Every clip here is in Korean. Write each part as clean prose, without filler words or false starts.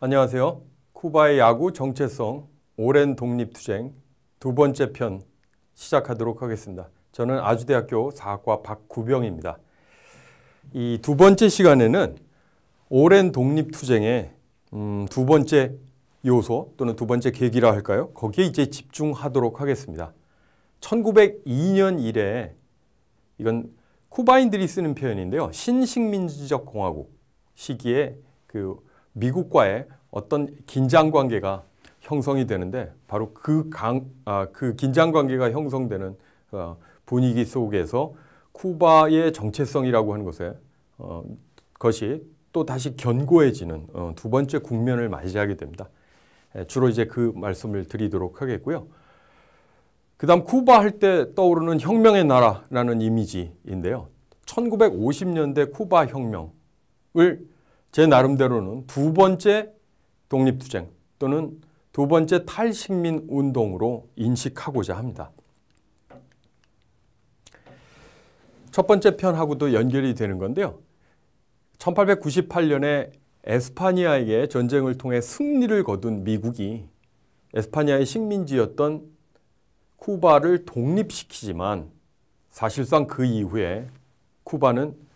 안녕하세요. 쿠바의 야구 정체성, 오랜 독립투쟁 두 번째 편 시작하도록 하겠습니다. 저는 아주대학교 사학과 박구병입니다. 이 두 번째 시간에는 오랜 독립투쟁의 두 번째 요소 또는 두 번째 계기라 할까요? 거기에 이제 집중하도록 하겠습니다. 1902년 이래 이건 쿠바인들이 쓰는 표현인데요. 신식민지적 공화국 시기에 그 미국과의 어떤 긴장 관계가 형성이 되는데 바로 그 긴장 관계가 형성되는 분위기 속에서 쿠바의 정체성이라고 하는 것이 또 다시 견고해지는 두 번째 국면을 맞이하게 됩니다. 주로 이제 그 말씀을 드리도록 하겠고요. 그 다음 쿠바 할 때 떠오르는 혁명의 나라라는 이미지인데요. 1950년대 쿠바 혁명을 제 나름대로는 두 번째 독립투쟁 또는 두 번째 탈식민 운동으로 인식하고자 합니다. 첫 번째 편하고도 연결이 되는 건데요. 1898년에 에스파니아에게 전쟁을 통해 승리를 거둔 미국이 에스파니아의 식민지였던 쿠바를 독립시키지만 사실상 그 이후에 쿠바는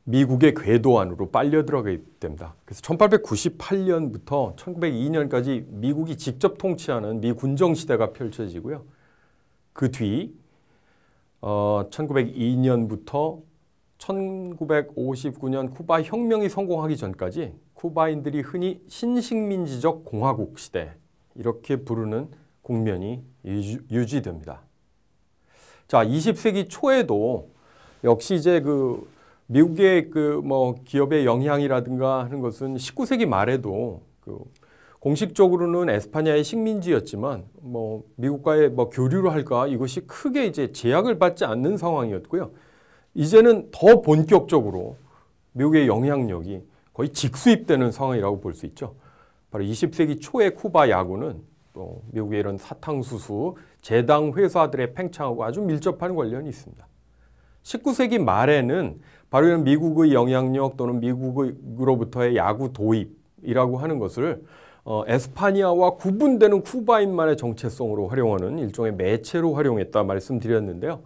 미국의 궤도 안으로 빨려 들어가게 됩니다. 그래서 1898년부터 1902년까지 미국이 직접 통치하는 미군정 시대가 펼쳐지고요. 그 뒤 1902년부터 1959년 쿠바 혁명이 성공하기 전까지 쿠바인들이 흔히 신식민지적 공화국 시대 이렇게 부르는 국면이 유지됩니다. 자, 20세기 초에도 역시 이제 미국의 기업의 영향이라든가 하는 것은 19세기 말에도 공식적으로는 에스파냐의 식민지였지만 미국과의 교류를 할까 이것이 크게 이제 제약을 받지 않는 상황이었고요. 이제는 더 본격적으로 미국의 영향력이 거의 직수입되는 상황이라고 볼 수 있죠. 바로 20세기 초의 쿠바 야구는 또 미국의 이런 사탕수수, 재당 회사들의 팽창하고 아주 밀접한 관련이 있습니다. 19세기 말에는 바로 이런 미국의 영향력 또는 미국으로부터의 야구 도입이라고 하는 것을 에스파니아와 구분되는 쿠바인만의 정체성으로 활용하는 일종의 매체로 활용했다 말씀드렸는데요.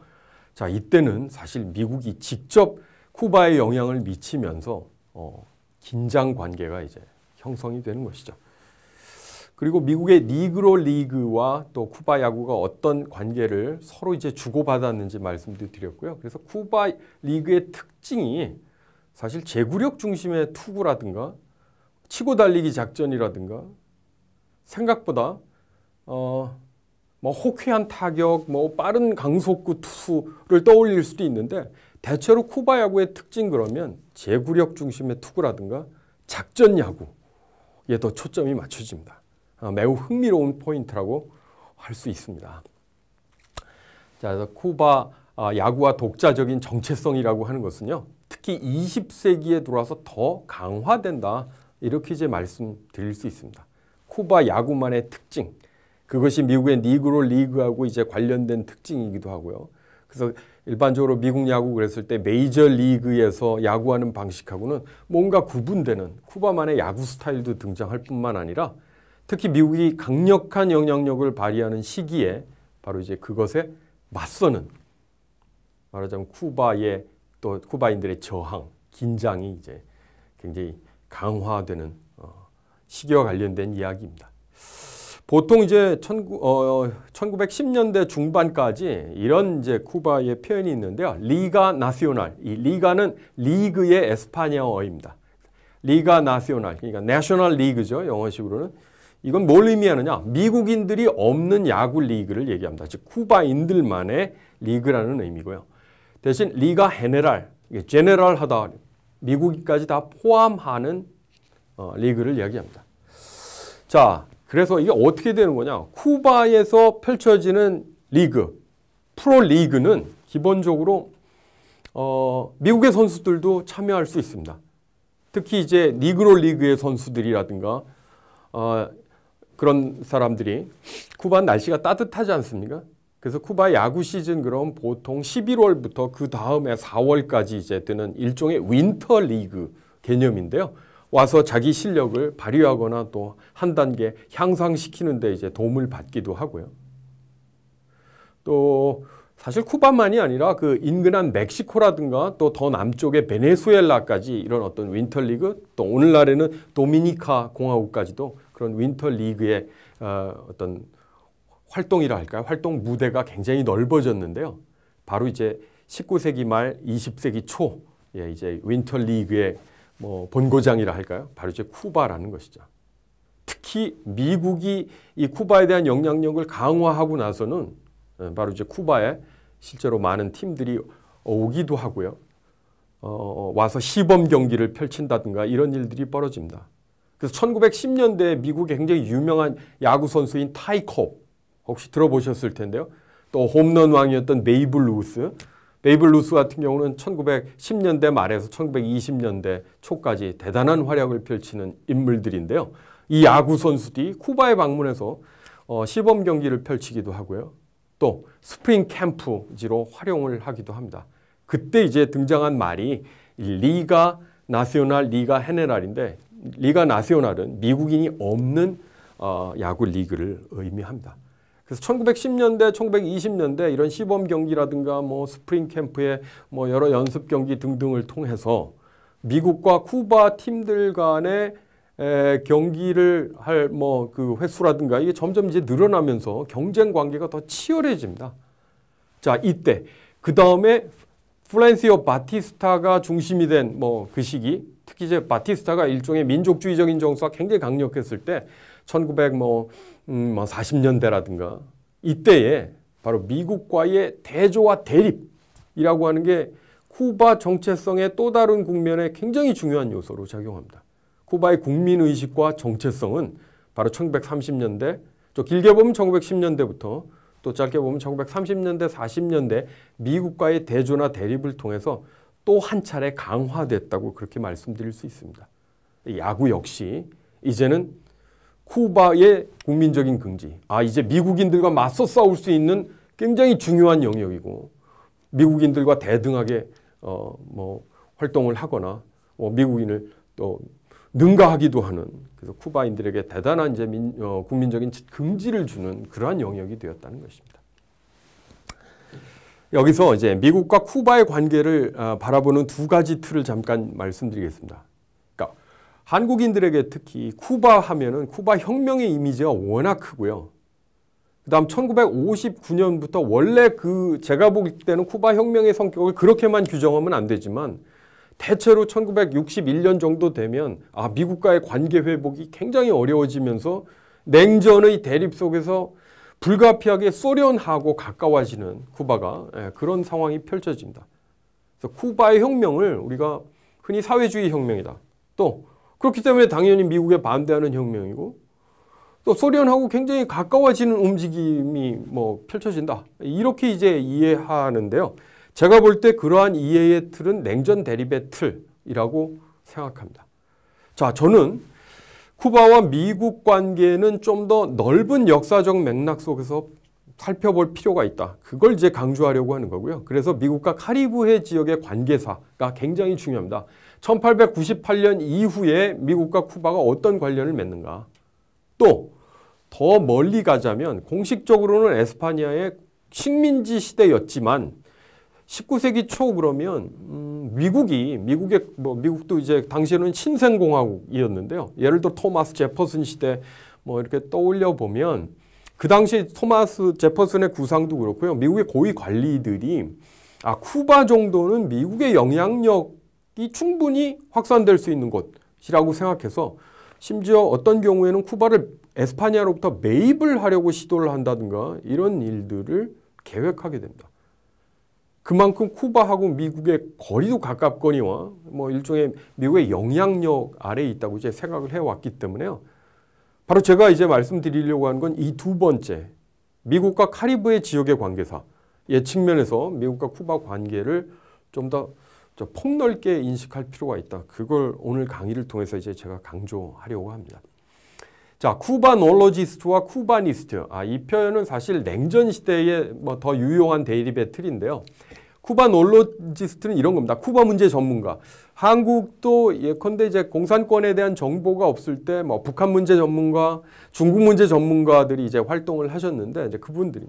자, 이때는 사실 미국이 직접 쿠바에 영향을 미치면서 긴장 관계가 이제 형성이 되는 것이죠. 그리고 미국의 니그로 리그와 또 쿠바 야구가 어떤 관계를 서로 이제 주고받았는지 말씀도 드렸고요. 그래서 쿠바 리그의 특징이 사실 제구력 중심의 투구라든가 치고 달리기 작전이라든가 생각보다 호쾌한 타격, 빠른 강속구 투수를 떠올릴 수도 있는데 대체로 쿠바 야구의 특징 그러면 제구력 중심의 투구라든가 작전 야구에 더 초점이 맞춰집니다. 매우 흥미로운 포인트라고 할 수 있습니다. 자, 그래서 쿠바 야구와 독자적인 정체성이라고 하는 것은요. 특히 20세기에 들어와서 더 강화된다. 이렇게 이제 말씀드릴 수 있습니다. 쿠바 야구만의 특징. 그것이 미국의 니그로 리그하고 이제 관련된 특징이기도 하고요. 그래서 일반적으로 미국 야구 그랬을 때 메이저 리그에서 야구하는 방식하고는 뭔가 구분되는 쿠바만의 야구 스타일도 등장할 뿐만 아니라 특히 미국이 강력한 영향력을 발휘하는 시기에 바로 이제 그것에 맞서는 말하자면 쿠바의 또 쿠바인들의 저항, 긴장이 이제 굉장히 강화되는 시기와 관련된 이야기입니다. 보통 이제 1910년대 중반까지 이런 이제 쿠바의 표현이 있는데요. 리가 나시오날, 이 리가는 리그의 에스파냐어입니다. 리가 나시오날, 그러니까 내셔널 리그죠. 영어식으로는. 이건 뭘 의미하느냐? 미국인들이 없는 야구 리그를 얘기합니다. 즉 쿠바인들만의 리그라는 의미고요. 대신 리가 헤네랄, 제네럴하다, 미국까지 다 포함하는 리그를 이야기합니다. 자, 그래서 이게 어떻게 되는 거냐? 쿠바에서 펼쳐지는 리그, 프로 리그는 기본적으로 미국의 선수들도 참여할 수 있습니다. 특히 이제 니그로 리그의 선수들이라든가 그런 사람들이 쿠바 날씨가 따뜻하지 않습니까? 그래서 쿠바 야구 시즌 그럼 보통 11월부터 그 다음에 4월까지 이제 되는 일종의 윈터 리그 개념인데요. 와서 자기 실력을 발휘하거나 또 한 단계 향상시키는 데 이제 도움을 받기도 하고요. 또 사실 쿠바만이 아니라 그 인근한 멕시코라든가 또 더 남쪽의 베네수엘라까지 이런 어떤 윈터리그, 또 오늘날에는 도미니카 공화국까지도 그런 윈터리그의 어떤 활동이라 할까요? 활동 무대가 굉장히 넓어졌는데요. 바로 이제 19세기 말 20세기 초 이제 윈터리그의 뭐 본고장이라 할까요? 바로 이제 쿠바라는 것이죠. 특히 미국이 이 쿠바에 대한 영향력을 강화하고 나서는 바로 이제 쿠바에 실제로 많은 팀들이 오기도 하고요. 와서 시범 경기를 펼친다든가 이런 일들이 벌어집니다. 그래서 1910년대에 미국의 굉장히 유명한 야구 선수인 타이 콥 혹시 들어보셨을 텐데요. 또 홈런 왕이었던 베이브 루스 같은 경우는 1910년대 말에서 1920년대 초까지 대단한 활약을 펼치는 인물들인데요. 이 야구 선수들이 쿠바에 방문해서 시범 경기를 펼치기도 하고요. 또 스프링 캠프지로 활용을 하기도 합니다. 그때 이제 등장한 말이 리가 나시오날, 리가 헤네랄인데 리가 나시오날은 미국인이 없는 야구 리그를 의미합니다. 그래서 1910년대, 1920년대 이런 시범 경기라든가 뭐 스프링 캠프의 뭐 여러 연습 경기 등등을 통해서 미국과 쿠바 팀들 간의 경기를 할 뭐 그 횟수라든가 이게 점점 이제 늘어나면서 경쟁 관계가 더 치열해집니다. 자, 이때 그 다음에 플랜시오 바티스타가 중심이 된 뭐 그 시기, 특히 이제 바티스타가 일종의 민족주의적인 정서가 굉장히 강력했을 때 1940년대라든가 이때에 바로 미국과의 대조와 대립이라고 하는 게 쿠바 정체성의 또 다른 국면에 굉장히 중요한 요소로 작용합니다. 쿠바의 국민의식과 정체성은 바로 1930년대, 또 길게 보면 1910년대부터 또 짧게 보면 1930년대, 40년대 미국과의 대조나 대립을 통해서 또 한 차례 강화됐다고 그렇게 말씀드릴 수 있습니다. 야구 역시 이제는 쿠바의 국민적인 긍지, 이제 미국인들과 맞서 싸울 수 있는 굉장히 중요한 영역이고 미국인들과 대등하게 뭐 활동을 하거나 미국인을 또 능가하기도 하는, 그래서 쿠바인들에게 대단한 이제 국민적인 긍지를 주는 그러한 영역이 되었다는 것입니다. 여기서 이제 미국과 쿠바의 관계를 바라보는 두 가지 틀을 잠깐 말씀드리겠습니다. 그러니까 한국인들에게 특히 쿠바 하면은 쿠바 혁명의 이미지가 워낙 크고요. 그다음 1959년부터 원래 제가 볼 때는 쿠바 혁명의 성격을 그렇게만 규정하면 안 되지만 대체로 1961년 정도 되면 미국과의 관계 회복이 굉장히 어려워지면서 냉전의 대립 속에서 불가피하게 소련하고 가까워지는 쿠바가 그런 상황이 펼쳐집니다. 그래서 쿠바의 혁명을 우리가 흔히 사회주의 혁명이다. 또 그렇기 때문에 당연히 미국에 반대하는 혁명이고 또 소련하고 굉장히 가까워지는 움직임이 펼쳐진다. 이렇게 이제 이해하는데요. 제가 볼 때 그러한 이해의 틀은 냉전 대립의 틀이라고 생각합니다. 자, 저는 쿠바와 미국 관계는 좀 더 넓은 역사적 맥락 속에서 살펴볼 필요가 있다. 그걸 이제 강조하려고 하는 거고요. 그래서 미국과 카리브해 지역의 관계사가 굉장히 중요합니다. 1898년 이후에 미국과 쿠바가 어떤 관련을 맺는가. 또 더 멀리 가자면 공식적으로는 에스파니아의 식민지 시대였지만 19세기 초 그러면 미국도 이제 당시에는 신생공화국이었는데요. 예를 들어 토마스 제퍼슨 시대 이렇게 떠올려 보면 그 당시 토마스 제퍼슨의 구상도 그렇고요. 미국의 고위 관리들이 쿠바 정도는 미국의 영향력이 충분히 확산될 수 있는 곳이라고 생각해서 심지어 어떤 경우에는 쿠바를 에스파니아로부터 매입을 하려고 시도를 한다든가 이런 일들을 계획하게 됩니다. 그만큼 쿠바하고 미국의 거리도 가깝거니와 일종의 미국의 영향력 아래에 있다고 이제 생각을 해왔기 때문에요. 바로 제가 이제 말씀드리려고 하는 건 이 두 번째, 미국과 카리브해 지역의 관계사의 측면에서 미국과 쿠바 관계를 좀 더 폭넓게 인식할 필요가 있다. 그걸 오늘 강의를 통해서 이제 제가 강조하려고 합니다. 자, 쿠바놀로지스트와 쿠바니스트. 이 표현은 사실 냉전 시대에 더 유용한 대립의 틀인데요. 쿠바놀로지스트는 이런 겁니다. 쿠바 문제 전문가. 한국도 예컨대 이제 공산권에 대한 정보가 없을 때 뭐 북한 문제 전문가, 중국 문제 전문가들이 이제 활동을 하셨는데 이제 그분들이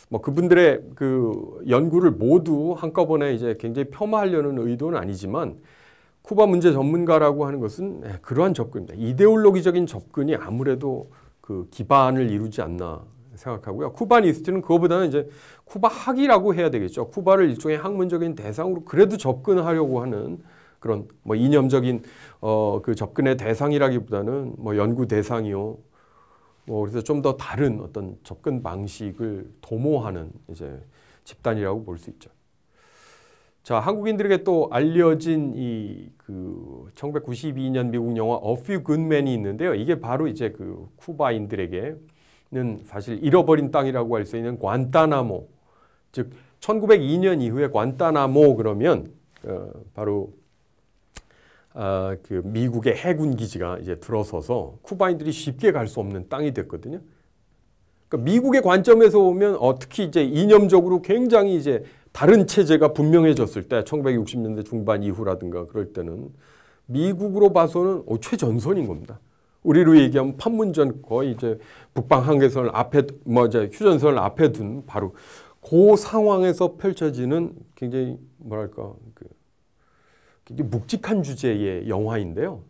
뭐 그분들의 그 연구를 모두 한꺼번에 이제 굉장히 폄하하려는 의도는 아니지만 쿠바 문제 전문가라고 하는 것은 그러한 접근입니다. 이데올로기적인 접근이 아무래도 그 기반을 이루지 않나 생각하고요. 쿠바니스트는 그거보다는 이제 쿠바학이라고 해야 되겠죠. 쿠바를 일종의 학문적인 대상으로 그래도 접근하려고 하는 그런 뭐 이념적인 그 접근의 대상이라기보다는 뭐 연구 대상이요. 뭐 그래서 좀 더 다른 어떤 접근 방식을 도모하는 이제 집단이라고 볼 수 있죠. 자, 한국인들에게 또 알려진 이 그 1992년 미국 영화 A Few Good Men이 있는데요. 이게 바로 이제 그 쿠바인들에게는 사실 잃어버린 땅이라고 할 수 있는 관타나모, 즉 1902년 이후에 관타나모 그러면 바로 그 미국의 해군 기지가 이제 들어서서 쿠바인들이 쉽게 갈 수 없는 땅이 됐거든요. 그러니까 미국의 관점에서 보면 특히 이제 이념적으로 굉장히 이제 다른 체제가 분명해졌을 때 1960년대 중반 이후라든가 그럴 때는 미국으로 봐서는 최전선인 겁니다. 우리로 얘기하면 판문점 거의 이제 북방 한계선을 앞에 뭐 이제 휴전선을 앞에 둔 바로 그 상황에서 펼쳐지는 굉장히 뭐랄까 굉장히 묵직한 주제의 영화인데요.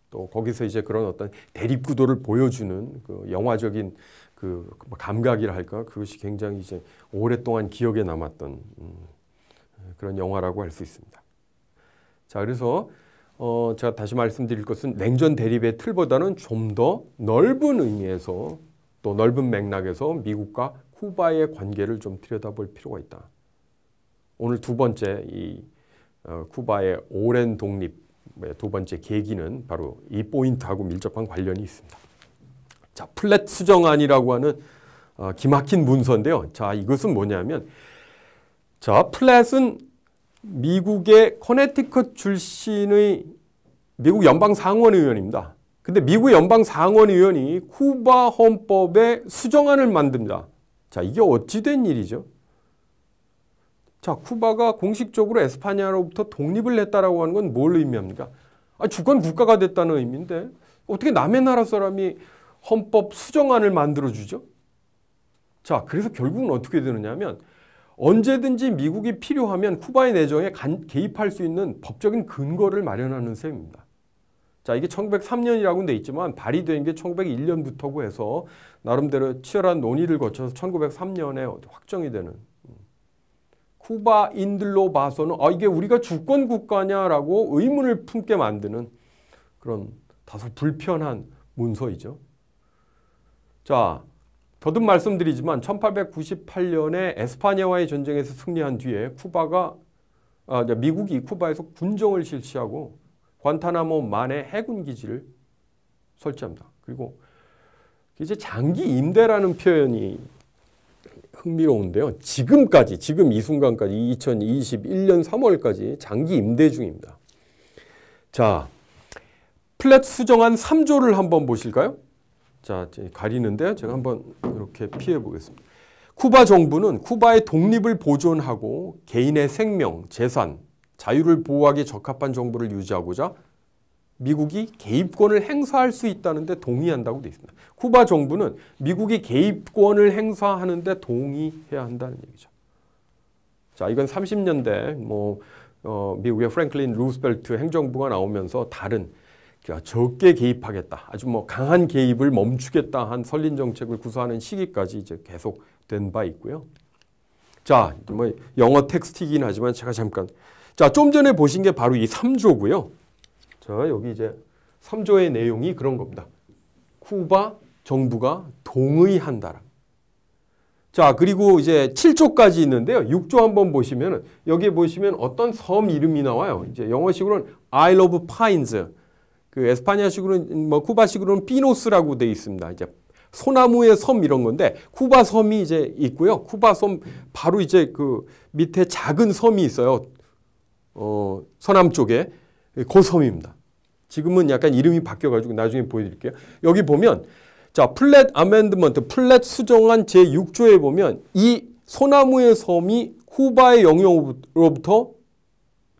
또 거기서 이제 그런 어떤 대립 구도를 보여주는 그 영화적인 그 감각이라 할까 그것이 굉장히 이제 오랫동안 기억에 남았던 그런 영화라고 할 수 있습니다. 자, 그래서 제가 다시 말씀드릴 것은 냉전 대립의 틀보다는 좀 더 넓은 의미에서 또 넓은 맥락에서 미국과 쿠바의 관계를 좀 들여다볼 필요가 있다. 오늘 두 번째 이 쿠바의 오랜 독립의 두 번째 계기는 바로 이 포인트하고 밀접한 관련이 있습니다. 자, 플랫 수정안이라고 하는 기막힌 문서인데요. 자, 이것은 뭐냐면 자, 플랫은 미국의 커네티컷 출신의 미국 연방 상원의원입니다. 근데 미국 연방 상원의원이 쿠바 헌법의 수정안을 만듭니다. 자, 이게 어찌 된 일이죠? 자, 쿠바가 공식적으로 에스파냐로부터 독립을 했다라고 하는 건 뭘 의미합니까? 주권 국가가 됐다는 의미인데 어떻게 남의 나라 사람이 헌법 수정안을 만들어주죠? 자, 그래서 결국은 어떻게 되느냐 하면 언제든지 미국이 필요하면 쿠바의 내정에 개입할 수 있는 법적인 근거를 마련하는 셈입니다. 자, 이게 1903년이라고는 돼 있지만 발의된 게 1901년부터고 해서 나름대로 치열한 논의를 거쳐서 1903년에 확정이 되는 쿠바인들로 봐서는 이게 우리가 주권 국가냐라고 의문을 품게 만드는 그런 다소 불편한 문서이죠. 자, 거듭 말씀드리지만 1898년에 에스파냐와의 전쟁에서 승리한 뒤에 미국이 쿠바에서 군정을 실시하고 관타나모만의 해군 기지를 설치합니다. 그리고 이제 장기 임대라는 표현이 흥미로운데요. 지금 이 순간까지 2021년 3월까지 장기 임대 중입니다. 자, 플랫 수정안 3조를 한번 보실까요? 자, 가리는데 제가 한번 이렇게 피해 보겠습니다. 쿠바 정부는 쿠바의 독립을 보존하고 개인의 생명, 재산, 자유를 보호하기에 적합한 정부를 유지하고자 미국이 개입권을 행사할 수 있다는 데 동의한다고 되어 있습니다. 쿠바 정부는 미국이 개입권을 행사하는 데 동의해야 한다는 얘기죠. 자, 이건 30년대 미국의 프랭클린 루스벨트 행정부가 나오면서 다른 적게 개입하겠다, 아주 강한 개입을 멈추겠다 한 설린 정책을 구사하는 시기까지 이제 계속 된 바 있고요. 자, 영어 텍스트이긴 하지만 제가 잠깐 좀 전에 보신 게 바로 이 3조고요. 자, 여기 이제 3조의 내용이 그런 겁니다. 쿠바 정부가 동의한다. 자, 그리고 이제 7조까지 있는데요. 6조 한번 보시면은 여기에 보시면 어떤 섬 이름이 나와요. 이제 영어식으로는 Isle of Pines. 그 에스파냐식으로는 쿠바식으로는 피노스라고 되어 있습니다. 이제 소나무의 섬 이런 건데 쿠바 섬이 이제 있고요. 쿠바 섬 바로 이제 그 밑에 작은 섬이 있어요. 서남 쪽에 그 섬입니다. 지금은 약간 이름이 바뀌어가지고 나중에 보여드릴게요. 여기 보면 자, 플랫 수정안 제6조에 보면 이 소나무의 섬이 쿠바의 영향으로부터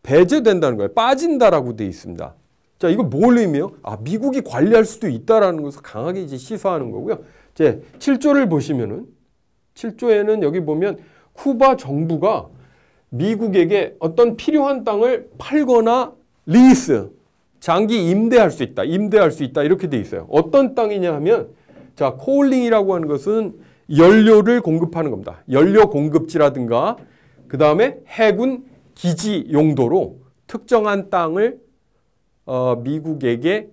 배제된다는 거예요. 빠진다라고 되어 있습니다. 자, 이거 뭘 의미해요? 아, 미국이 관리할 수도 있다라는 것을 강하게 이제 시사하는 거고요. 이제 7조를 보시면은 7조에는 여기 보면 쿠바 정부가 미국에게 어떤 필요한 땅을 팔거나 리스, 장기 임대할 수 있다. 임대할 수 있다. 이렇게 돼 있어요. 어떤 땅이냐 하면 자, 코올링이라고 하는 것은 연료를 공급하는 겁니다. 연료 공급지라든가 그 다음에 해군 기지 용도로 특정한 땅을 미국에게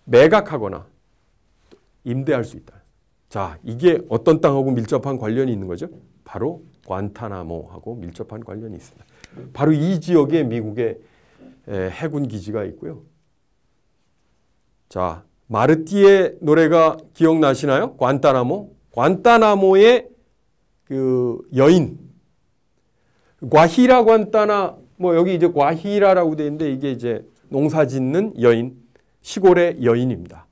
매각하거나 임대할 수 있다. 자, 이게 어떤 땅하고 밀접한 관련이 있는 거죠? 바로 관타나모하고 밀접한 관련이 있습니다. 바로 이 지역에 미국의 해군 기지가 있고요. 자, 마르티의 노래가 기억나시나요? 관타나모. 관타나모의 그 여인, 과히라 관타나, 뭐 여기 이제 과히라라고 되어 있는데 이게 이제 농사 짓는 여인, 시골의 여인입니다.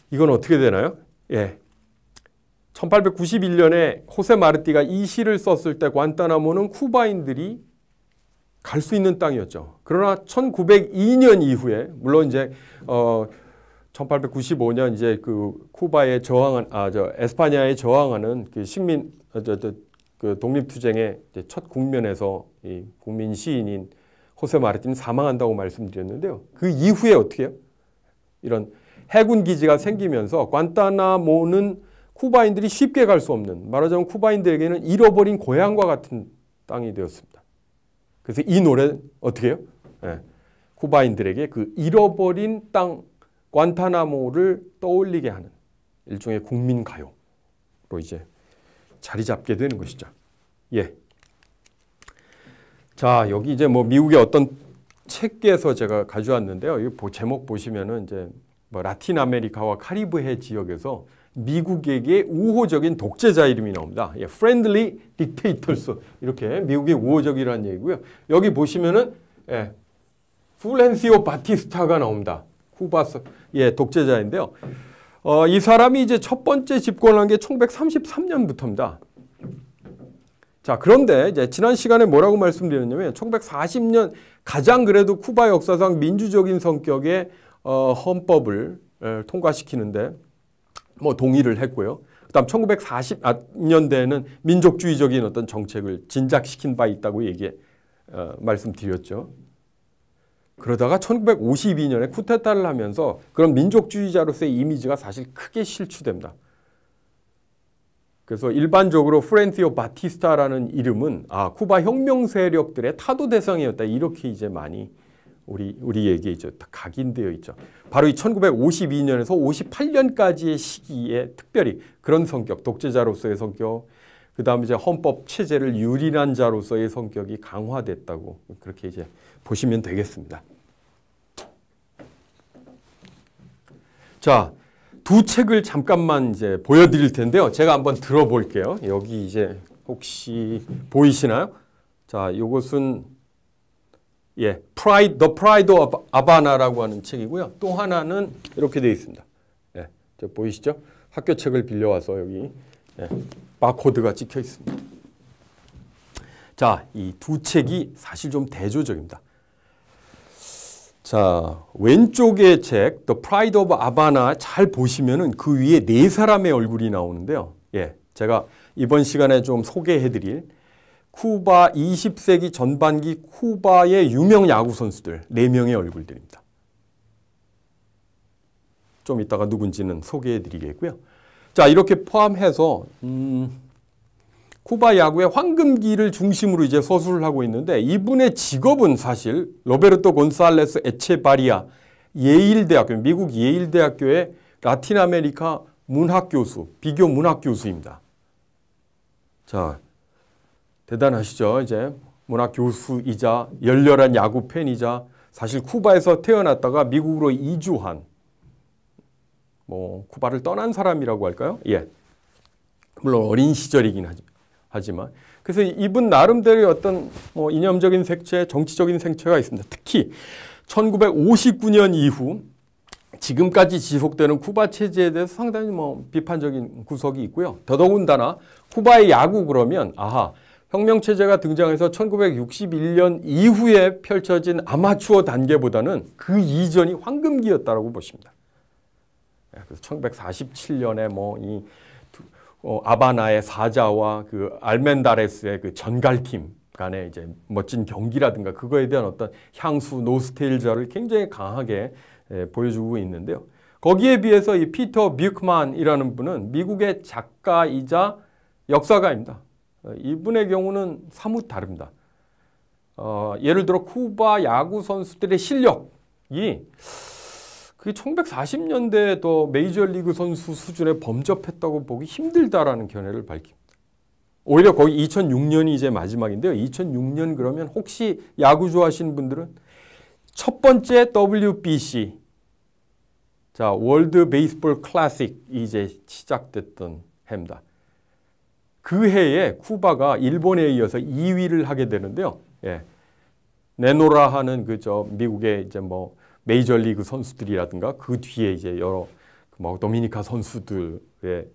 이건 어떻게 되나요? 예. 1891년에 호세 마르티가 이 시를 썼을 때 관타나모는 쿠바인들이 갈 수 있는 땅이었죠. 그러나 1902년 이후에 물론 이제 1895년 이제 그 쿠바에 저항한 에스파냐에 저항하는 그 식민 그 독립투쟁의 첫 국면에서 이 국민 시인인 호세 마르티는 사망한다고 말씀드렸는데요. 그 이후에 어떻게 해요? 이런 해군 기지가 생기면서 관타나모는 쿠바인들이 쉽게 갈 수 없는, 말하자면 쿠바인들에게는 잃어버린 고향과 같은 땅이 되었습니다. 그래서 이 노래 어떻게 해요? 네. 쿠바인들에게 그 잃어버린 땅 관타나모를 떠올리게 하는 일종의 국민가요로 이제 자리 잡게 되는 것이죠. 예. 자, 여기 이제 뭐 미국의 어떤 책에서 제가 가져왔는데요. 이 제목 보시면은 이제 뭐 라틴 아메리카와 카리브해 지역에서 미국에게 우호적인 독재자 이름이 나옵니다. 예, friendly dictators 이렇게 미국의 우호적이라는 얘기고요. 여기 보시면은 예, 풀렌시오 바티스타가 나옵니다. 쿠바 독재자인데요. 이 사람이 이제 첫 번째 집권한 게 1933년부터입니다. 자, 그런데 이제 지난 시간에 뭐라고 말씀드렸냐면 1940년 가장 그래도 쿠바 역사상 민주적인 성격의 헌법을 통과시키는데 뭐 동의를 했고요. 그다음 1940년대에는 민족주의적인 어떤 정책을 진작시킨 바 있다고 말씀드렸죠. 그러다가 1952년에 쿠데타를 하면서 그런 민족주의자로서의 이미지가 사실 크게 실추됩니다. 그래서 일반적으로 프렌시오 바티스타라는 이름은 쿠바 혁명 세력들의 타도 대상이었다. 이렇게 이제 많이 우리에게 이제 각인되어 있죠. 바로 이 1952년에서 58년까지의 시기에 특별히 그런 성격, 독재자로서의 성격, 그 다음에 이제 헌법 체제를 유린한 자로서의 성격이 강화됐다고 그렇게 이제 보시면 되겠습니다. 자, 두 책을 잠깐만 이제 보여드릴 텐데요. 제가 한번 들어볼게요. 여기 이제 혹시 보이시나요? 자, 이것은 The Pride of Havana라고 하는 책이고요. 또 하나는 이렇게 되어 있습니다. 예, 저 보이시죠? 학교 책을 빌려와서 여기 바코드가 찍혀 있습니다. 자, 이 두 책이 사실 좀 대조적입니다. 자, 왼쪽의 책 The Pride of Havana 잘 보시면은 그 위에 네 사람의 얼굴이 나오는데요. 예, 제가 이번 시간에 좀 소개해드릴 쿠바 20세기 전반기 쿠바의 유명 야구 선수들 4명의 얼굴들입니다. 좀 이따가 누군지는 소개해드리겠고요. 자, 이렇게 포함해서 쿠바 야구의 황금기를 중심으로 이제 서술을 하고 있는데 이분의 직업은 사실 로베르토 곤살레스 에체바리아 예일대학교, 미국 예일대학교의 라틴 아메리카 문학교수, 비교 문학교수입니다. 자, 대단하시죠? 이제 문학교수이자 열렬한 야구 팬이자 사실 쿠바에서 태어났다가 미국으로 이주한 쿠바를 떠난 사람이라고 할까요? 예. 물론 어린 시절이긴 하지만 그래서 이분 나름대로의 어떤 이념적인 색채, 정치적인 색채가 있습니다. 특히 1959년 이후 지금까지 지속되는 쿠바 체제에 대해서 상당히 비판적인 구석이 있고요. 더더군다나 쿠바의 야구 그러면 혁명체제가 등장해서 1961년 이후에 펼쳐진 아마추어 단계보다는 그 이전이 황금기였다라고 보십니다. 그래서 1947년에 아바나의 사자와 그 알멘다레스의 그 전갈팀 간의 이제 멋진 경기라든가 그거에 대한 어떤 향수 노스텔지아를 굉장히 강하게 보여주고 있는데요. 거기에 비해서 이 피터 뷰크만이라는 분은 미국의 작가이자 역사가입니다. 이분의 경우는 사뭇 다릅니다. 예를 들어 쿠바 야구 선수들의 실력이 그게 1940년대에 더 메이저리그 선수 수준에 범접했다고 보기 힘들다라는 견해를 밝힙니다. 오히려 거의 2006년이 이제 마지막인데요. 2006년 그러면 혹시 야구 좋아하시는 분들은 첫 번째 WBC, 자 월드 베이스볼 클래식이 이제 시작됐던 해입니다. 그 해에 쿠바가 일본에 이어서 2위를 하게 되는데요. 예. 네노라 하는 미국의 이제 메이저리그 선수들이라든가 그 뒤에 이제 여러 도미니카 선수들에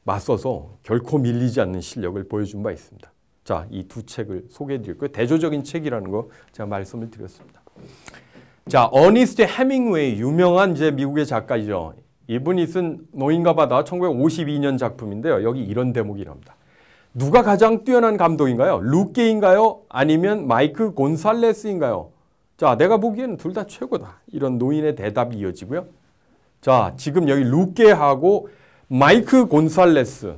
맞서서 결코 밀리지 않는 실력을 보여준 바 있습니다. 자, 이 두 책을 소개해 드렸고요. 대조적인 책이라는 거 제가 말씀을 드렸습니다. 자, 어니스트 해밍웨이 유명한 이제 미국의 작가이죠. 이분이 쓴 노인과 바다 1952년 작품인데요. 여기 이런 대목이 나옵니다. 누가 가장 뛰어난 감독인가요? 루케인가요? 아니면 마이크 곤살레스인가요? 자, 내가 보기에는 둘 다 최고다. 이런 노인의 대답이 이어지고요. 자, 지금 여기 루케하고 마이크 곤살레스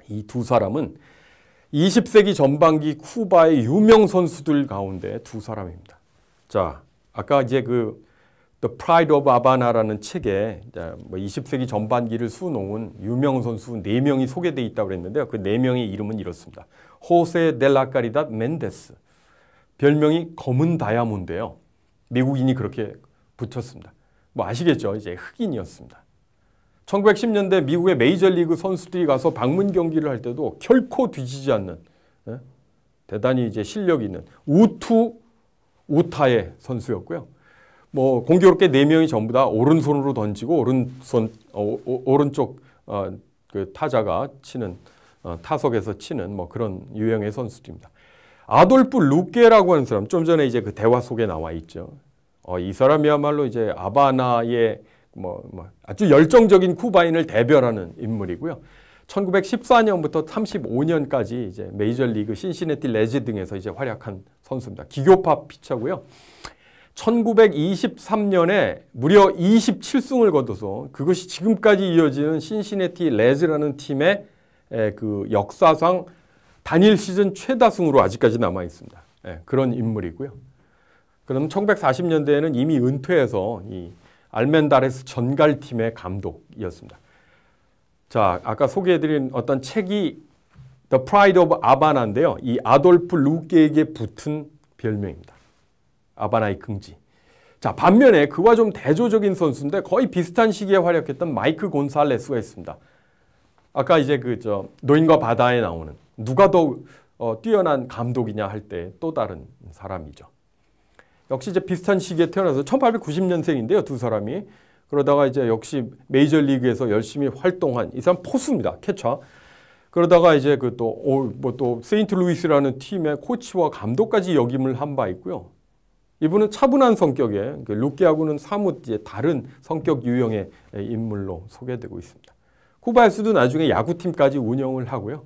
이 두 사람은 20세기 전반기 쿠바의 유명 선수들 가운데 두 사람입니다. 자, 아까 이제 The Pride of Havana라는 책에 20세기 전반기를 수놓은 유명 선수 4명이 소개되어 있다고 그랬는데요. 그 4명의 이름은 이렇습니다. 호세 델라 카리닷 멘데스. 별명이 검은 다이아몬드예요. 미국인이 그렇게 붙였습니다. 아시겠죠? 이제 흑인이었습니다. 1910년대 미국의 메이저리그 선수들이 가서 방문 경기를 할 때도 결코 뒤지지 않는 대단히 이제 실력 있는 우타의 선수였고요. 공교롭게 4명이 전부 다 오른손으로 던지고 오른쪽 그 타자가 치는 타석에서 치는 그런 유형의 선수들입니다. 아돌프 루케라고 하는 사람 좀 전에 이제 그 대화 속에 나와 있죠. 이 사람이야말로 이제 아바나의 아주 열정적인 쿠바인을 대변하는 인물이고요. 1914년부터 35년까지 이제 메이저리그 신시내티 레즈 등에서 이제 활약한 선수입니다. 기교파 피처고요. 1923년에 무려 27승을 거둬서 그것이 지금까지 이어지는 신시내티 레즈라는 팀의 그 역사상 단일 시즌 최다승으로 아직까지 남아 있습니다. 그런 인물이고요. 그럼 1940년대에는 이미 은퇴해서 이 알멘다레스 전갈팀의 감독이었습니다. 자, 아까 소개해드린 어떤 책이 The Pride of Havana인데요. 이 아돌프 루케에게 붙은 별명입니다. 아바나의 긍지. 자, 반면에 그와 좀 대조적인 선수인데 거의 비슷한 시기에 활약했던 마이크 곤살레스가 있습니다. 아까 이제 노인과 바다에 나오는 누가 더 뛰어난 감독이냐 할 때 또 다른 사람이죠. 역시 이제 비슷한 시기에 태어나서 1890년생인데요, 두 사람이. 그러다가 이제 역시 메이저리그에서 열심히 활동한 이 사람 포수입니다, 캐쳐. 그러다가 이제 또 세인트루이스라는 팀의 코치와 감독까지 역임을 한 바 있고요. 이분은 차분한 성격의 루케하고는 사뭇 이제 다른 성격 유형의 인물로 소개되고 있습니다. 쿠바에서도 나중에 야구팀까지 운영을 하고요.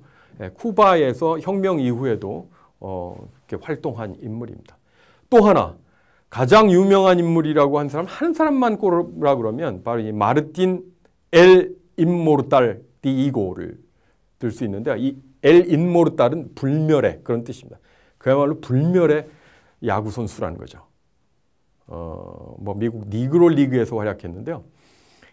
쿠바에서 혁명 이후에도 이렇게 활동한 인물입니다. 또 하나 가장 유명한 인물이라고 한 사람만 꼽으라 그러면 바로 이 마르틴 엘 인모르탈 디 이고를 들 수 있는데 이 엘 인모르탈은 불멸의 그런 뜻입니다. 그야말로 불멸의 야구 선수라는 거죠. 미국 니그로 리그에서 활약했는데요.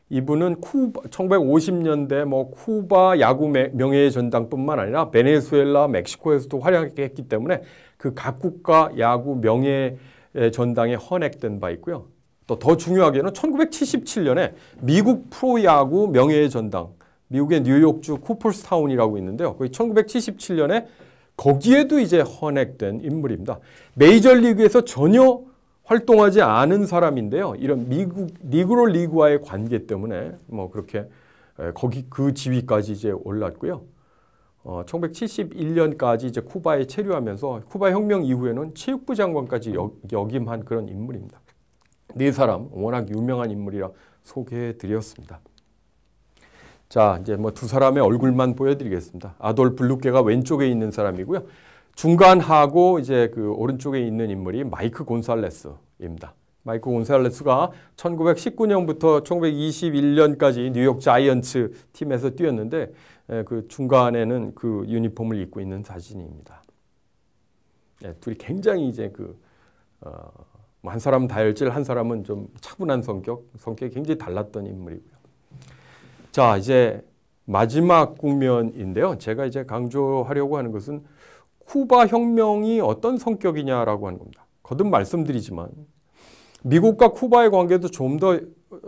이분은 1950년대 쿠바 야구 명예의 전당뿐만 아니라 베네수엘라, 멕시코에서도 활약했기 때문에 그 각 국가 야구 명예의 전당에 헌액된 바 있고요. 또 더 중요하게는 1977년에 미국 프로야구 명예의 전당, 미국의 뉴욕주 쿠퍼스타운이라고 있는데요. 거기 1977년에 거기에도 이제 헌액된 인물입니다. 메이저리그에서 전혀 활동하지 않은 사람인데요. 이런 미국 니그로 리그와의 관계 때문에 그렇게 거기 그 지위까지 이제 올랐고요. 1971년까지 이제 쿠바에 체류하면서 쿠바 혁명 이후에는 체육부 장관까지 역임한 그런 인물입니다. 네 사람 워낙 유명한 인물이라 소개해 드렸습니다. 자, 이제 뭐 두 사람의 얼굴만 보여드리겠습니다. 아돌프 루케가 왼쪽에 있는 사람이고요. 중간하고 이제 그 오른쪽에 있는 인물이 마이크 곤살레스입니다. 마이크 곤살레스가 1919년부터 1921년까지 뉴욕 자이언츠 팀에서 뛰었는데 그 중간에는 그 유니폼을 입고 있는 사진입니다. 둘이 굉장히 이제 한 사람은 다혈질, 한 사람은 좀 차분한 성격이 굉장히 달랐던 인물이고요. 자, 이제 마지막 국면인데요. 제가 이제 강조하려고 하는 것은 쿠바 혁명이 어떤 성격이냐라고 하는 겁니다. 거듭 말씀드리지만 미국과 쿠바의 관계도 좀 더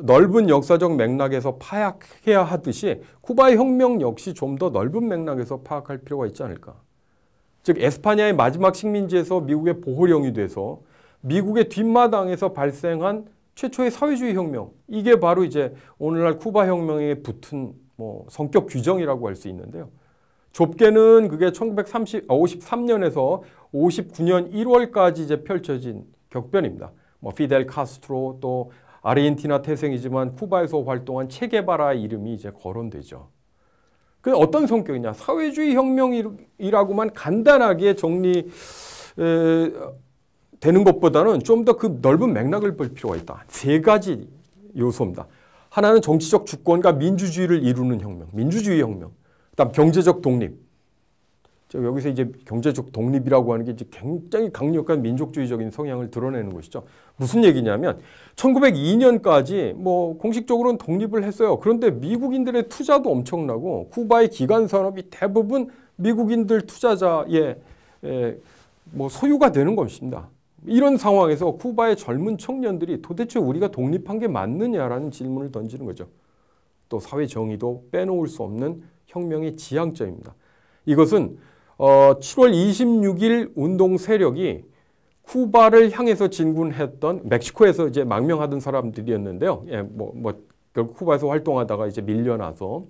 넓은 역사적 맥락에서 파악해야 하듯이 쿠바의 혁명 역시 좀 더 넓은 맥락에서 파악할 필요가 있지 않을까. 즉 에스파냐의 마지막 식민지에서 미국의 보호령이 돼서 미국의 뒷마당에서 발생한 최초의 사회주의 혁명, 이게 바로 이제 오늘날 쿠바 혁명에 붙은 뭐 성격 규정이라고 할 수 있는데요. 좁게는 그게 1953년에서 59년 1월까지 이제 펼쳐진 격변입니다. 뭐 피델 카스트로, 또 아르헨티나 태생이지만 쿠바에서 활동한 체게바라의 이름이 이제 거론되죠. 그 어떤 성격이냐? 사회주의 혁명이라고만 간단하게 되는 것보다는 좀 더 그 넓은 맥락을 볼 필요가 있다. 세 가지 요소입니다. 하나는 정치적 주권과 민주주의를 이루는 혁명, 민주주의 혁명. 그다음 경제적 독립. 여기서 이제 경제적 독립이라고 하는 게 이제 굉장히 강력한 민족주의적인 성향을 드러내는 것이죠. 무슨 얘기냐면 1902년까지 뭐 공식적으로는 독립을 했어요. 그런데 미국인들의 투자도 엄청나고 쿠바의 기관 산업이 대부분 미국인들 투자자의 뭐 소유가 되는 것입니다. 이런 상황에서 쿠바의 젊은 청년들이 도대체 우리가 독립한 게 맞느냐라는 질문을 던지는 거죠. 또 사회 정의도 빼놓을 수 없는 혁명의 지향점입니다. 이것은 7월 26일 운동 세력이 쿠바를 향해서 진군했던 멕시코에서 이제 망명하던 사람들이었는데요. 결국 쿠바에서 활동하다가 이제 밀려나서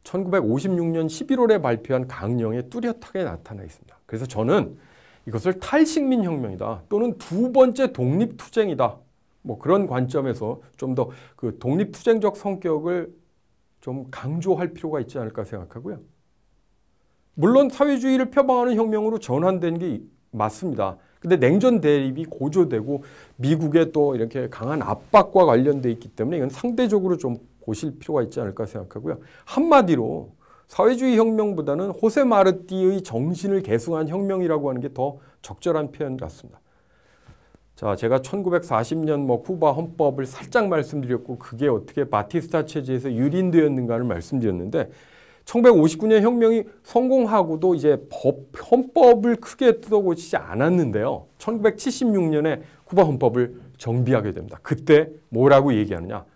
1956년 11월에 발표한 강령에 뚜렷하게 나타나 있습니다. 그래서 저는 이것을 탈식민 혁명이다 또는 두 번째 독립투쟁이다. 뭐 그런 관점에서 좀 더 그 독립투쟁적 성격을 좀 강조할 필요가 있지 않을까 생각하고요. 물론 사회주의를 표방하는 혁명으로 전환된 게 맞습니다. 근데 냉전 대립이 고조되고 미국의 또 이렇게 강한 압박과 관련돼 있기 때문에 이건 상대적으로 좀 보실 필요가 있지 않을까 생각하고요. 한마디로 사회주의 혁명보다는 호세 마르티의 정신을 계승한 혁명이라고 하는 게 더 적절한 표현 같습니다. 자, 제가 1940년 뭐 쿠바 헌법을 살짝 말씀드렸고 그게 어떻게 바티스타 체제에서 유린되었는가를 말씀드렸는데 1959년 혁명이 성공하고도 이제 헌법을 크게 뜯어고치지 않았는데요. 1976년에 쿠바 헌법을 정비하게 됩니다. 그때 뭐라고 얘기하느냐?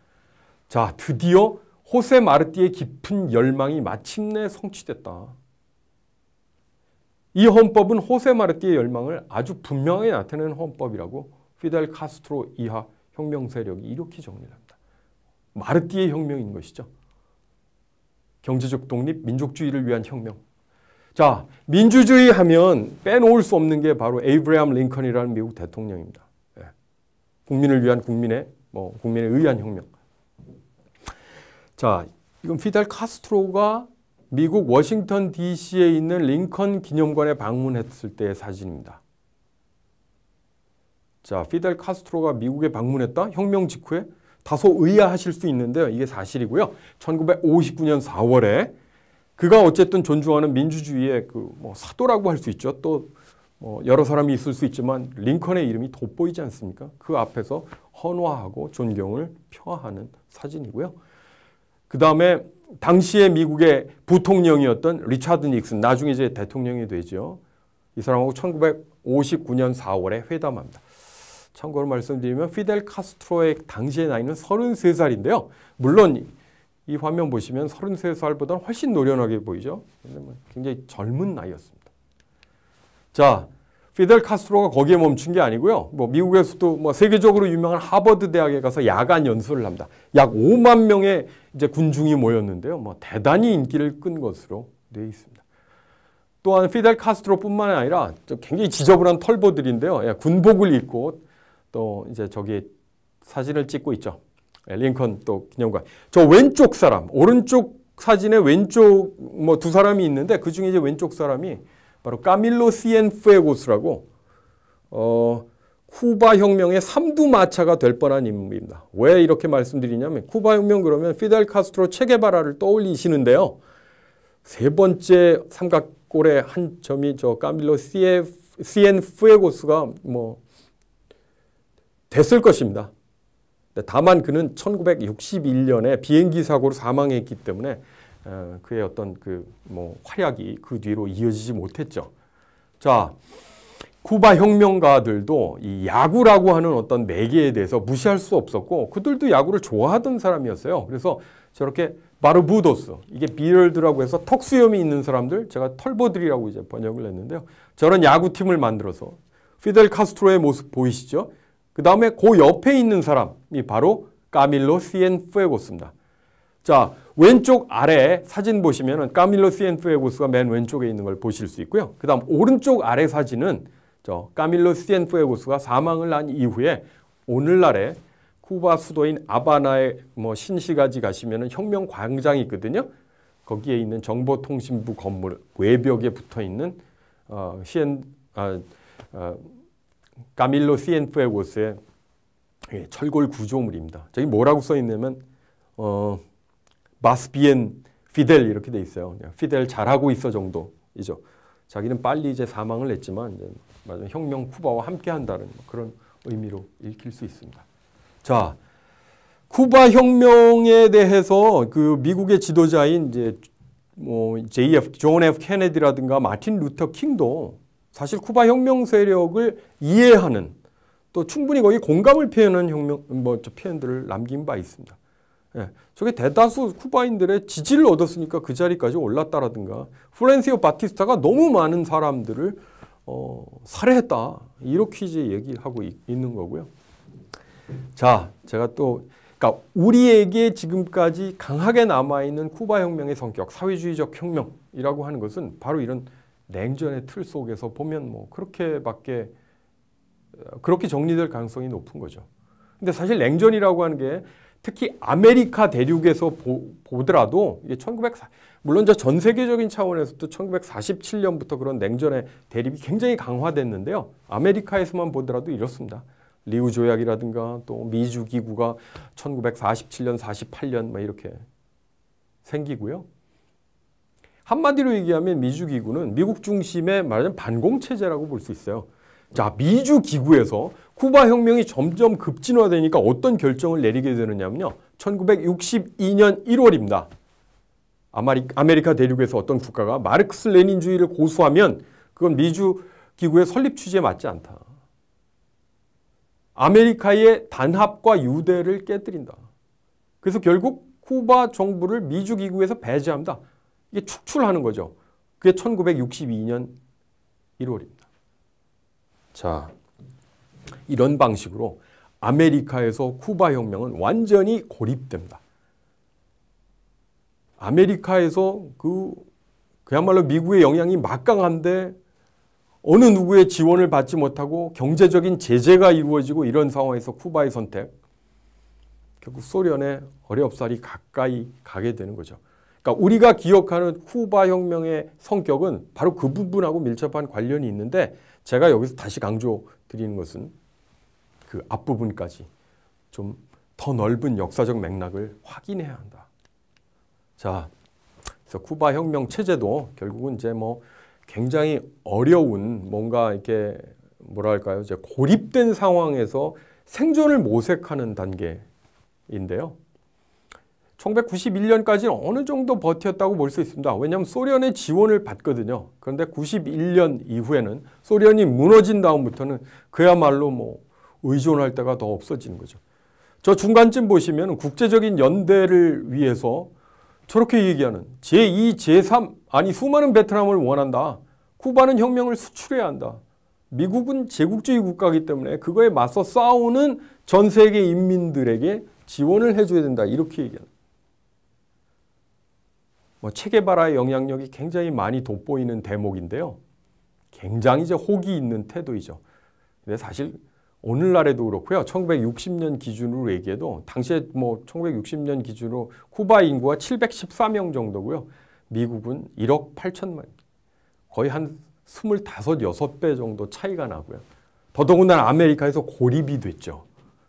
자, 드디어 호세 마르티의 깊은 열망이 마침내 성취됐다. 이 헌법은 호세 마르티의 열망을 아주 분명하게 나타내는 헌법이라고 피델 카스트로 이하 혁명 세력이 이렇게 정리를 합니다. 마르티의 혁명인 것이죠. 경제적 독립, 민족주의를 위한 혁명. 자, 민주주의 하면 빼놓을 수 없는 게 바로 에이브리함 링컨이라는 미국 대통령입니다. 국민을 위한 국민에 의한 혁명. 자, 이건 피델 카스트로가 미국 워싱턴 DC에 있는 링컨 기념관에 방문했을 때의 사진입니다. 자, 피델 카스트로가 미국에 방문했다? 혁명 직후에? 다소 의아하실 수 있는데요. 이게 사실이고요. 1959년 4월에 그가 어쨌든 존중하는 민주주의의 사도라고 할 수 있죠. 또 여러 사람이 있을 수 있지만 링컨의 이름이 돋보이지 않습니까? 그 앞에서 헌화하고 존경을 표하는 사진이고요. 그 다음에 당시의 미국의 부통령이었던 리차드 닉슨, 나중에 이제 대통령이 되죠. 이 사람하고 1959년 4월에 회담합니다. 참고로 말씀드리면 피델 카스트로의 당시의 나이는 33살인데요. 물론 이 화면 보시면 33살보다 훨씬 노련하게 보이죠. 굉장히 젊은 나이였습니다. 자, 피델 카스트로가 거기에 멈춘 게 아니고요. 미국에서도 세계적으로 유명한 하버드 대학에 가서 야간 연수를 합니다. 약 5만 명의 이제 군중이 모였는데요. 대단히 인기를 끈 것으로 되어 있습니다. 또한 피델 카스트로뿐만 아니라 굉장히 지저분한 털보들인데요. 예, 군복을 입고 또 이제 저기 사진을 찍고 있죠. 예, 링컨 또 기념관. 저 왼쪽 사람, 오른쪽 사진에 왼쪽 뭐 두 사람이 있는데 그 중에 이제 왼쪽 사람이 바로 까밀로 시엔푸에고스라고 쿠바 혁명의 삼두마차가 될 뻔한 인물입니다. 왜 이렇게 말씀드리냐면 쿠바 혁명 그러면 피델 카스트로 체게바라를 떠올리시는데요. 세 번째 삼각골의 한 점이 저 까밀로 시엔푸에고스가 뭐 됐을 것입니다. 다만 그는 1961년에 비행기 사고로 사망했기 때문에 그의 어떤 그 뭐 활약이 그 뒤로 이어지지 못했죠. 자, 쿠바 혁명가들도 이 야구라고 하는 어떤 매개에 대해서 무시할 수 없었고 그들도 야구를 좋아하던 사람이었어요. 그래서 저렇게 바르부도스, 이게 비럴드라고 해서 턱수염이 있는 사람들, 제가 털보들이라고 이제 번역을 했는데요. 저런 야구팀을 만들어서 피델 카스트로의 모습 보이시죠? 그 다음에 그 옆에 있는 사람이 바로 까밀로 시엔푸에고스입니다. 자, 왼쪽 아래 사진 보시면은 까밀로 시엔푸에고스가 맨 왼쪽에 있는 걸 보실 수 있고요. 그 다음 오른쪽 아래 사진은 저 까밀로 시엔푸에고스가 사망을 한 이후에 오늘날에 쿠바 수도인 아바나의 뭐 신시가지 가시면은 혁명 광장이 있거든요. 거기에 있는 정보통신부 건물 외벽에 붙어 있는 까밀로 시엔푸에고스의 철골 구조물입니다. 저기 뭐라고 써 있냐면 마스비엔 피델 이렇게 돼 있어요. 피델 잘하고 있어 정도이죠. 자기는 빨리 이제 사망을 했지만 이제 혁명 쿠바와 함께한다는 그런 의미로 읽힐 수 있습니다. 자, 쿠바 혁명에 대해서 그 미국의 지도자인 이제 뭐 존 F 케네디라든가 마틴 루터 킹도 사실 쿠바 혁명 세력을 이해하는 또 충분히 거기 공감을 표현하는 표현들을 남긴 바 있습니다. 예, 저게 대다수 쿠바인들의 지지를 얻었으니까 그 자리까지 올랐다라든가 플란시오 바티스타가 너무 많은 사람들을 살해했다 이렇게 이제 얘기하고 있는 거고요. 자, 제가 또 그러니까 우리에게 지금까지 강하게 남아있는 쿠바 혁명의 성격, 사회주의적 혁명이라고 하는 것은 바로 이런 냉전의 틀 속에서 보면 뭐 그렇게 정리될 가능성이 높은 거죠. 근데 사실 냉전이라고 하는 게 특히 아메리카 대륙에서 보더라도 이게 물론 전 세계적인 차원에서도 1947년부터 그런 냉전의 대립이 굉장히 강화됐는데요. 아메리카에서만 보더라도 이렇습니다. 리우 조약이라든가 또 미주 기구가 1947년, 48년 막 이렇게 생기고요. 한마디로 얘기하면 미주 기구는 미국 중심의 말하자면 반공 체제라고 볼 수 있어요. 자, 미주 기구에서 쿠바 혁명이 점점 급진화되니까 어떤 결정을 내리게 되느냐면요. 1962년 1월입니다. 아메리카 대륙에서 어떤 국가가 마르크스 레닌주의를 고수하면 그건 미주 기구의 설립 취지에 맞지 않다. 아메리카의 단합과 유대를 깨뜨린다. 그래서 결국 쿠바 정부를 미주 기구에서 배제합니다. 이게 축출하는 거죠. 그게 1962년 1월입니다. 자, 이런 방식으로 아메리카에서 쿠바 혁명은 완전히 고립됩니다. 아메리카에서 그야말로 미국의 영향이 막강한데 어느 누구의 지원을 받지 못하고 경제적인 제재가 이루어지고 이런 상황에서 쿠바의 선택, 결국 소련의 어렵사리 가까이 가게 되는 거죠. 그러니까 우리가 기억하는 쿠바 혁명의 성격은 바로 그 부분하고 밀접한 관련이 있는데 제가 여기서 다시 강조드리는 것은 그 앞부분까지 좀 더 넓은 역사적 맥락을 확인해야 한다. 자, 그래서 쿠바 혁명 체제도 결국은 이제 뭐 굉장히 어려운 뭔가 이렇게 뭐랄까요, 이제 고립된 상황에서 생존을 모색하는 단계인데요. 1991년까지는 어느 정도 버텼다고 볼 수 있습니다. 왜냐하면 소련의 지원을 받거든요. 그런데 91년 이후에는 소련이 무너진 다음부터는 그야말로 뭐 의존할 데가 더 없어지는 거죠. 저 중간쯤 보시면 국제적인 연대를 위해서 저렇게 얘기하는 제2, 제3, 아니 수많은 베트남을 원한다. 쿠바는 혁명을 수출해야 한다. 미국은 제국주의 국가이기 때문에 그거에 맞서 싸우는 전 세계 인민들에게 지원을 해줘야 된다. 이렇게 얘기하는. 뭐 체게바라의 영향력이 굉장히 많이 돋보이는 대목인데요. 굉장히 이제 호기 있는 태도이죠. 근데 사실 오늘날에도 그렇고요. 1960년 기준으로 얘기해도 당시에 뭐 1960년 기준으로 쿠바 인구가 714명 정도고요. 미국은 1억 8천만. 거의 한 25, 6배 정도 차이가 나고요. 더더군다나 아메리카에서 고립이 됐죠.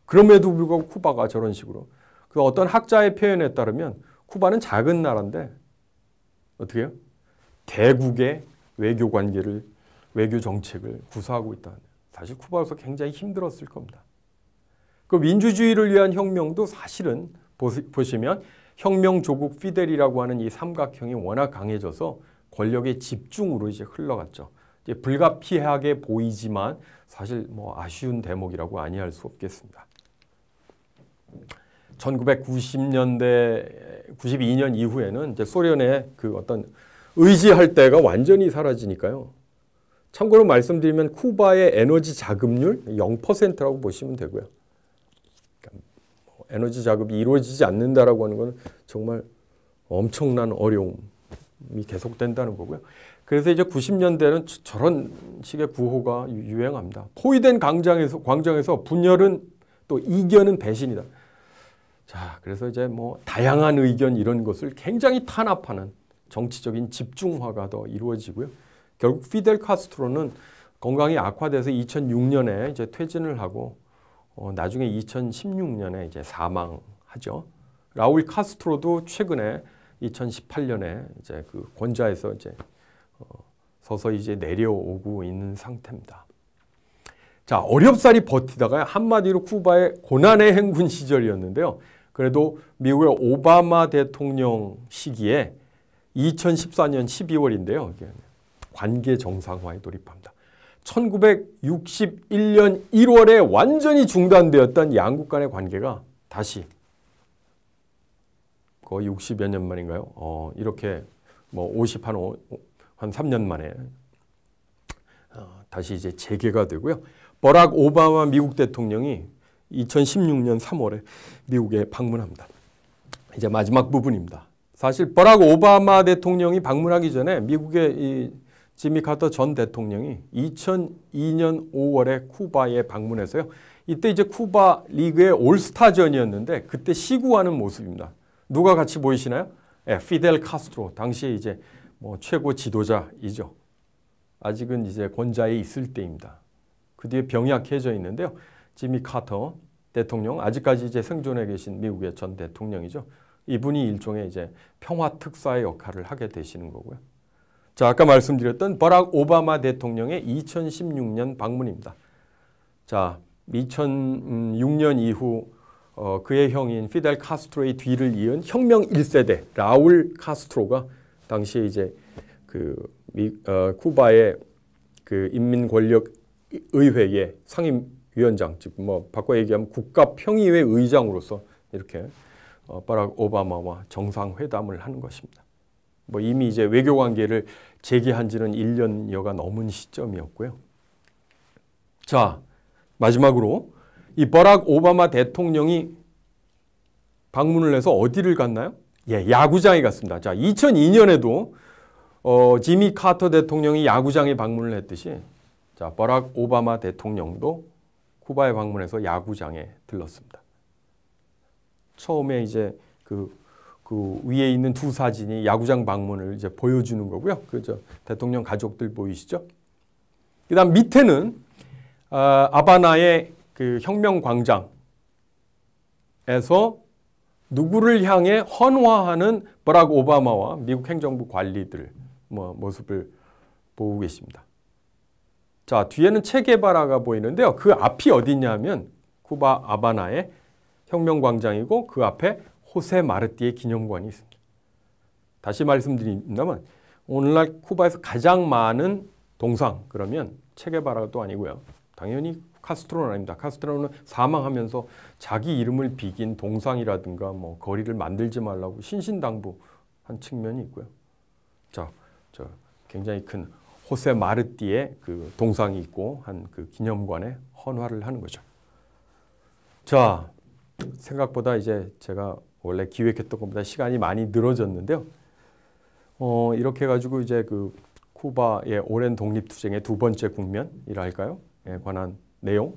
그럼에도 불구하고 쿠바가 저런 식으로. 그 어떤 학자의 표현에 따르면 쿠바는 작은 나라인데 어떻게 해요? 대국의 외교 관계를, 외교 정책을 구사하고 있다. 사실 쿠바에서 굉장히 힘들었을 겁니다. 그 민주주의를 위한 혁명도 사실은 보시면 혁명 조국 피델이라고 하는 이 삼각형이 워낙 강해져서 권력의 집중으로 이제 흘러갔죠. 이제 불가피하게 보이지만 사실 뭐 아쉬운 대목이라고 아니할 수 없겠습니다. 1990년대, 92년 이후에는 이제 소련의 그 어떤 의지할 때가 완전히 사라지니까요. 참고로 말씀드리면 쿠바의 에너지 자급률 0%라고 보시면 되고요. 그러니까 에너지 자급이 이루어지지 않는다라고 하는 건 정말 엄청난 어려움이 계속된다는 거고요. 그래서 이제 90년대는 저런 식의 구호가 유행합니다. 포위된 광장에서 분열은 또 이견은 배신이다. 자, 그래서 이제 뭐 다양한 의견 이런 것을 굉장히 탄압하는 정치적인 집중화가 더 이루어지고요. 결국 피델 카스트로는 건강이 악화돼서 2006년에 이제 퇴진을 하고 나중에 2016년에 이제 사망하죠. 라울 카스트로도 최근에 2018년에 이제 그 권좌에서 이제 서서히 이제 내려오고 있는 상태입니다. 자, 어렵사리 버티다가 한마디로 쿠바의 고난의 행군 시절이었는데요. 그래도 미국의 오바마 대통령 시기에 2014년 12월인데요. 관계 정상화에 돌입합니다. 1961년 1월에 완전히 중단되었던 양국 간의 관계가 다시 거의 60여 년 만인가요? 이렇게 뭐 한 3년 만에 다시 이제 재개가 되고요. 버락 오바마 미국 대통령이 2016년 3월에 미국에 방문합니다. 이제 마지막 부분입니다. 사실 버락 오바마 대통령이 방문하기 전에 미국의 이 지미 카터 전 대통령이 2002년 5월에 쿠바에 방문해서요. 이때 이제 쿠바 리그의 올스타전이었는데 그때 시구하는 모습입니다. 누가 같이 보이시나요? 피델 카스트로, 당시에 이제 뭐 최고 지도자이죠. 아직은 이제 권좌에 있을 때입니다. 그 뒤에 병약해져 있는데요. 지미 카터 대통령, 아직까지 이제 생존해 계신 미국의 전 대통령이죠. 이분이 일종의 이제 평화 특사의 역할을 하게 되시는 거고요. 자, 아까 말씀드렸던 버락 오바마 대통령의 2016년 방문입니다. 자, 2006년 이후 그의 형인 피델 카스트로의 뒤를 이은 혁명 1세대 라울 카스트로가 당시에 이제 쿠바의 그 인민권력의회의 상임위원장, 즉 뭐 바꿔 얘기하면 국가평의회 의장으로서 이렇게 버락 오바마와 정상회담을 하는 것입니다. 뭐 이미 이제 외교 관계를 재개한 지는 1년여가 넘은 시점이었고요. 자, 마지막으로 이 버락 오바마 대통령이 방문을 해서 어디를 갔나요? 예, 야구장에 갔습니다. 자, 2002년에도 지미 카터 대통령이 야구장에 방문을 했듯이 자, 버락 오바마 대통령도 쿠바에 방문해서 야구장에 들렀습니다. 처음에 이제 그 위에 있는 두 사진이 야구장 방문을 이제 보여주는 거고요. 그죠? 대통령 가족들 보이시죠? 그다음 밑에는 아바나의 그 혁명 광장에서 누구를 향해 헌화하는 버락 오바마와 미국 행정부 관리들 모습을 보고 계십니다. 자, 뒤에는 체게바라가 보이는데요. 그 앞이 어디냐면 쿠바 아바나의 혁명 광장이고 그 앞에 호세 마르티의 기념관이 있습니다. 다시 말씀드린다면 오늘날 쿠바에서 가장 많은 동상 그러면 체게바라도 아니고요. 당연히 카스트로는 아닙니다. 카스트로는 사망하면서 자기 이름을 비긴 동상이라든가 뭐 거리를 만들지 말라고 신신당부한 측면이 있고요. 자, 저 굉장히 큰 호세 마르티의 그 동상이 있고 한 그 기념관에 헌화를 하는 거죠. 자, 생각보다 이제 제가 원래 기획했던 것보다 시간이 많이 늘어졌는데요. 이렇게 해가지고 이제 그 쿠바의 오랜 독립투쟁의 두 번째 국면이랄까요? 에 관한 내용,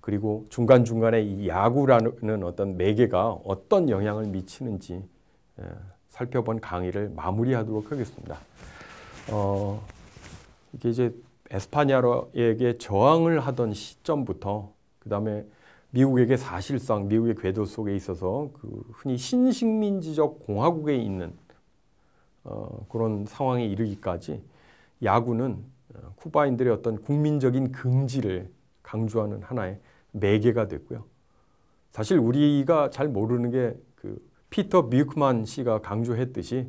그리고 중간중간에 이 야구라는 어떤 매개가 어떤 영향을 미치는지 살펴본 강의를 마무리하도록 하겠습니다. 이게 이제 에스파냐에게 저항을 하던 시점부터 그 다음에 미국에게 사실상 미국의 궤도 속에 있어서 그 흔히 신식민지적 공화국에 있는 그런 상황에 이르기까지 야구는 쿠바인들의 어떤 국민적인 긍지를 강조하는 하나의 매개가 됐고요. 사실 우리가 잘 모르는 게 그 피터 뷰크만 씨가 강조했듯이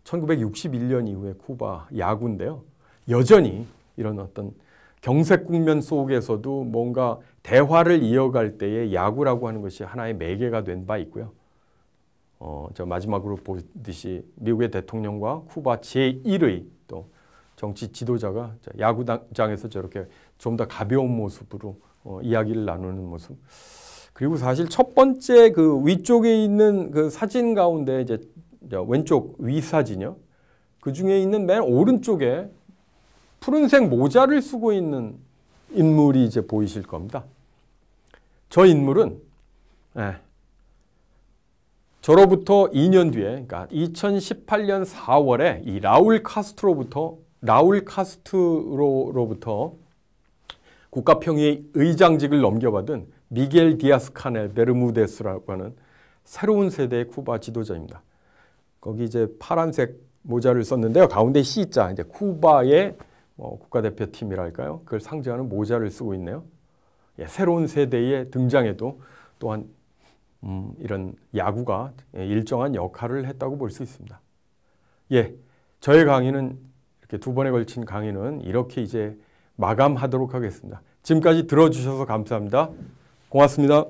1961년 이후에 쿠바 야구인데요. 여전히 이런 어떤 경색 국면 속에서도 뭔가 대화를 이어갈 때에 야구라고 하는 것이 하나의 매개가 된 바 있고요. 저 마지막으로 보듯이 미국의 대통령과 쿠바 제1의 또 정치 지도자가 야구장에서 저렇게 좀 더 가벼운 모습으로 이야기를 나누는 모습. 그리고 사실 첫 번째 그 위쪽에 있는 그 사진 가운데 이제 왼쪽 위 사진이요. 그 중에 있는 맨 오른쪽에 푸른색 모자를 쓰고 있는 인물이 이제 보이실 겁니다. 저 인물은 저로부터 2년 뒤에, 그러니까 2018년 4월에 이 라울 카스트로로부터 국가평의회 의장직을 넘겨받은 미겔 디아스 카넬 베르무데스라고 하는 새로운 세대의 쿠바 지도자입니다. 거기 이제 파란색 모자를 썼는데요. 가운데 C자, 이제 쿠바의 국가대표팀이랄까요? 그걸 상징하는 모자를 쓰고 있네요. 새로운 세대의 등장에도 또한 이런 야구가 일정한 역할을 했다고 볼 수 있습니다. 저의 강의는 이렇게 두 번에 걸친 강의는 이렇게 이제 마감하도록 하겠습니다. 지금까지 들어주셔서 감사합니다. 고맙습니다.